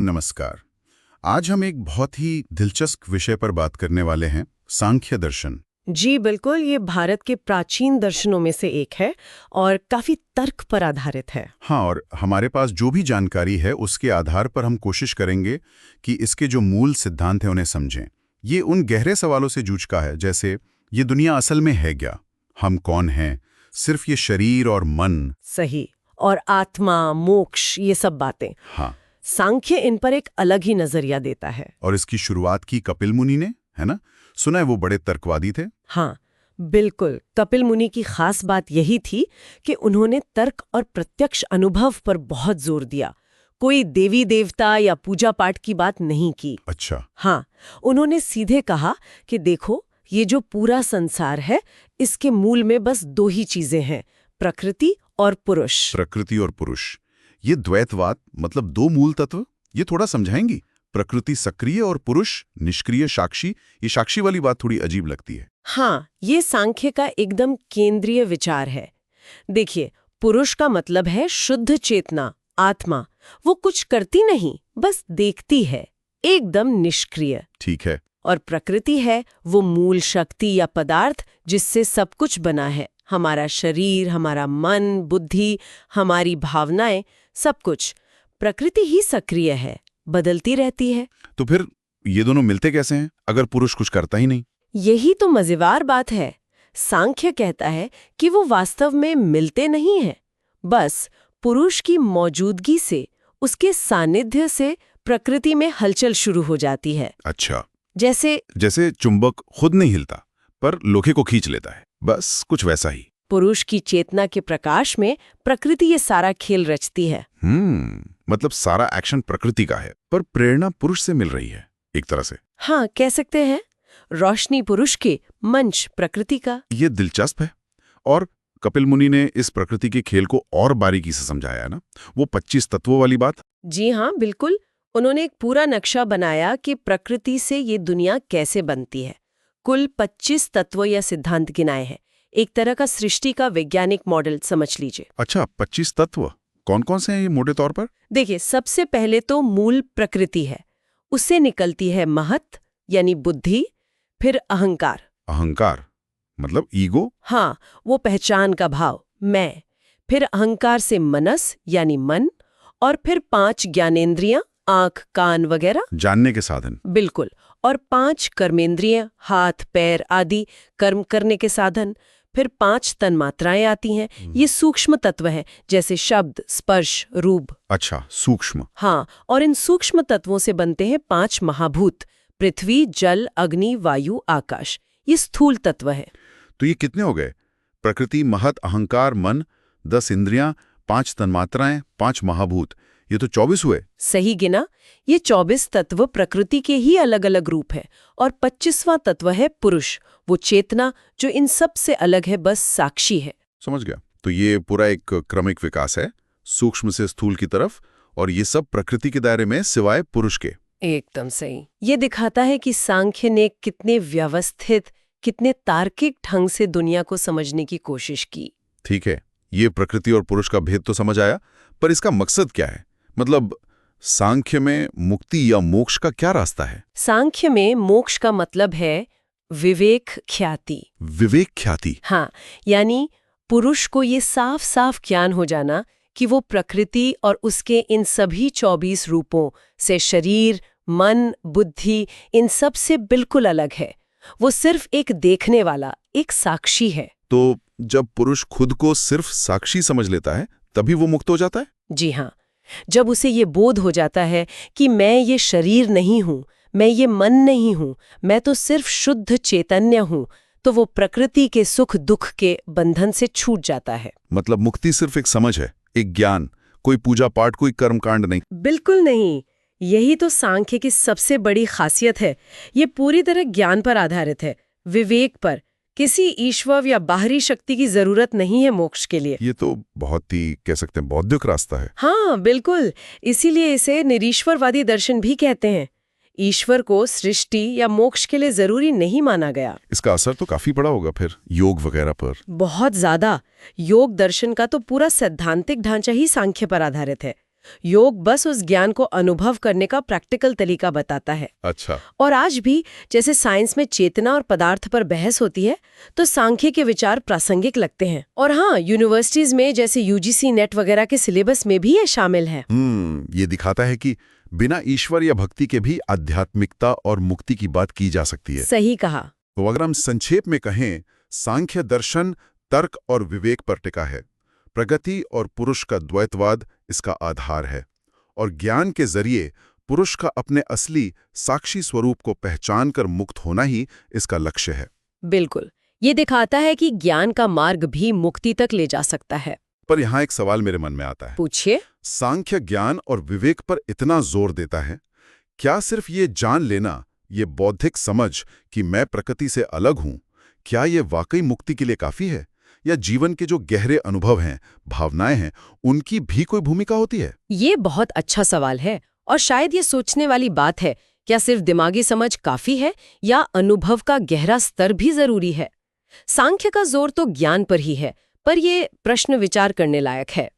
नमस्कार। आज हम एक बहुत ही दिलचस्प विषय पर बात करने वाले हैं, सांख्य दर्शन। जी बिल्कुल, ये भारत के प्राचीन दर्शनों में से एक है और काफी तर्क पर आधारित है। हाँ, और हमारे पास जो भी जानकारी है उसके आधार पर हम कोशिश करेंगे कि इसके जो मूल सिद्धांत हैं उन्हें समझें। ये उन गहरे सवालों से जूझता है, जैसे ये दुनिया असल में है क्या, हम कौन हैं, सिर्फ ये शरीर और मन। सही। और आत्मा, मोक्ष, ये सब बातें। हाँ, सांख्य इन पर एक अलग ही नजरिया देता है। और इसकी शुरुआत की कपिल मुनि ने, है ना? सुना है वो बड़े तर्कवादी थे। हाँ बिल्कुल, कपिल मुनि की खास बात यही थी कि उन्होंने तर्क और प्रत्यक्ष अनुभव पर बहुत जोर दिया। कोई देवी देवता या पूजा पाठ की बात नहीं की। अच्छा। हाँ, उन्होंने सीधे कहा कि देखो, ये जो पूरा संसार है, इसके मूल में बस दो ही चीजें हैं, प्रकृति और पुरुष। प्रकृति और पुरुष, ये द्वैतवाद मतलब दो मूल तत्व, ये थोड़ा समझाएंगी? प्रकृति सक्रिय और पुरुष निष्क्रिय साक्षी, ये साक्षी वाली बात थोड़ी अजीब लगती है। हाँ, ये सांख्य का एकदम केंद्रीय विचार है। देखिए, पुरुष का मतलब है शुद्ध चेतना, आत्मा। वो कुछ करती नहीं, बस देखती है, एकदम निष्क्रिय। ठीक है। और प्रकृति है वो मूल शक्ति या पदार्थ जिससे सब कुछ बना है, हमारा शरीर, हमारा मन, बुद्धि, हमारी भावनाएं, सब कुछ। प्रकृति ही सक्रिय है, बदलती रहती है। तो फिर ये दोनों मिलते कैसे हैं, अगर पुरुष कुछ करता ही नहीं? यही तो मजेदार बात है। सांख्य कहता है कि वो वास्तव में मिलते नहीं हैं, बस पुरुष की मौजूदगी से, उसके सानिध्य से प्रकृति में हलचल शुरू हो जाती है। अच्छा, जैसे चुंबक खुद नहीं हिलता पर लोहे को खींच लेता है, बस कुछ वैसा ही। पुरुष की चेतना के प्रकाश में प्रकृति ये सारा खेल रचती है। मतलब सारा एक्शन प्रकृति का है, पर प्रेरणा पुरुष से मिल रही है एक तरह से। हाँ, कह सकते हैं। रोशनी पुरुष के, मंच प्रकृति का। ये दिलचस्प है। और कपिल मुनि ने इस प्रकृति के खेल को और बारीकी से समझाया है ना, वो 25 तत्वों वाली बात। जी हाँ, बिल्कुल। उन्होंने एक पूरा नक्शा बनाया कि प्रकृति से ये दुनिया कैसे बनती है। कुल 25 तत्व या सिद्धांत गिनाए हैं, एक तरह का सृष्टि का वैज्ञानिक मॉडल समझ लीजिए। अच्छा, 25 तत्व कौन कौन से हैं ये मोटे तौर पर? देखिए, सबसे पहले तो मूल प्रकृति है, उससे निकलती है महत यानी बुद्धि, फिर अहंकार। अहंकार मतलब ईगो? हाँ, वो पहचान का भाव, मैं। फिर अहंकार से मनस यानी मन, और फिर 5 ज्ञानेंद्रियां, आंख, कान वगैरह, जानने के साधन। बिल्कुल। और 5 कर्मेंद्रियां, हाथ, पैर आदि, कर्म करने के साधन। फिर 5 तन्मात्राएं आती हैं, ये सूक्ष्म तत्व हैं, जैसे शब्द, स्पर्श, रूप। अच्छा, सूक्ष्म। हाँ, और इन सूक्ष्म तत्वों से बनते हैं 5 महाभूत, पृथ्वी, जल, अग्नि, वायु, आकाश। ये स्थूल तत्व है। तो ये कितने हो गए? प्रकृति, महत, अहंकार, मन, 10 इंद्रियां, 5 तन्मात्राएं, 5 महाभूत, ये तो 24 हुए। सही गिना। ये 24 तत्व प्रकृति के ही अलग अलग रूप है, और 25वां तत्व है पुरुष, वो चेतना जो इन सब से अलग है, बस साक्षी है। समझ गया। तो ये पूरा एक क्रमिक विकास है, सूक्ष्म से स्थूल की तरफ, और ये सब प्रकृति के दायरे में सिवाय पुरुष के। एकदम सही। ये दिखाता है कि सांख्य ने कितने व्यवस्थित, कितने तार्किक ढंग से दुनिया को समझने की कोशिश की। ठीक है, ये प्रकृति और पुरुष का भेद तो समझ आया, पर इसका मकसद क्या है? मतलब सांख्य में मुक्ति या मोक्ष का क्या रास्ता है? सांख्य में मोक्ष का मतलब है विवेक ख्याति। विवेक ख्याति? हाँ, यानी पुरुष को ये साफ साफ ज्ञान हो जाना कि वो प्रकृति और उसके इन सभी 24 रूपों से शरीर, मन, बुद्धि, इन सब से बिल्कुल अलग है। वो सिर्फ एक देखने वाला, एक साक्षी है। तो जब पुरुष खुद को सिर्फ साक्षी समझ लेता है, तभी वो मुक्त हो जाता है? जी हाँ, जब उसे ये बोध हो जाता है कि मैं ये शरीर नहीं हूँ, मैं ये मन नहीं हूँ, मैं तो सिर्फ शुद्ध चैतन्य हूँ, तो वो प्रकृति के सुख दुख के बंधन से छूट जाता है। मतलब मुक्ति सिर्फ एक समझ है, एक ज्ञान, कोई पूजा पाठ, कोई कर्मकांड नहीं। बिल्कुल नहीं। यही तो सांख्य की सबसे बड़ी खासियत है। ये पूरी तरह ज्ञान पर आधारित है, विवेक पर। किसी ईश्वर या बाहरी शक्ति की जरूरत नहीं है मोक्ष के लिए। ये तो बहुत ही, कह सकते हैं, बौद्धिक रास्ता है। हाँ बिल्कुल, इसीलिए इसे निरीश्वरवादी दर्शन भी कहते हैं। ईश्वर को सृष्टि या मोक्ष के लिए जरूरी नहीं माना गया। इसका असर तो काफी बड़ा होगा फिर योग वगैरह पर। बहुत ज्यादा। योग दर्शन का तो पूरा सैद्धांतिक ढांचा ही सांख्य पर आधारित है। योग बस उस ज्ञान को अनुभव करने का प्रैक्टिकल तरीका बताता है। अच्छा। और आज भी जैसे साइंस में चेतना और पदार्थ पर बहस होती है, तो सांख्य के विचार प्रासंगिक लगते हैं। और हाँ, यूनिवर्सिटीज में जैसे यूजीसी नेट वगैरह के सिलेबस में भी ये शामिल है। ये दिखाता है कि बिना ईश्वर या भक्ति के भी आध्यात्मिकता और मुक्ति की बात की जा सकती है। सही कहा। तो अगर हम संक्षेप में कहें, सांख्य दर्शन तर्क और विवेक पर टिका है। प्रगति और पुरुष का द्वैतवाद इसका आधार है, और ज्ञान के जरिए पुरुष का अपने असली साक्षी स्वरूप को पहचान कर मुक्त होना ही इसका लक्ष्य है। बिल्कुल, ये दिखाता है कि ज्ञान का मार्ग भी मुक्ति तक ले जा सकता है। पर यहाँ एक सवाल मेरे मन में आता है। पूछिए। सांख्य ज्ञान और विवेक पर इतना जोर देता है, क्या सिर्फ ये जान लेना, ये बौद्धिक समझ कि मैं प्रकृति से अलग हूं, क्या ये वाकई मुक्ति के लिए काफी है, या जीवन के जो गहरे अनुभव हैं, भावनाएं हैं, उनकी भी कोई भूमिका होती है? ये बहुत अच्छा सवाल है, और शायद ये सोचने वाली बात है, क्या सिर्फ दिमागी समझ काफी है या अनुभव का गहरा स्तर भी जरूरी है। सांख्य का जोर तो ज्ञान पर ही है, पर ये प्रश्न विचार करने लायक है।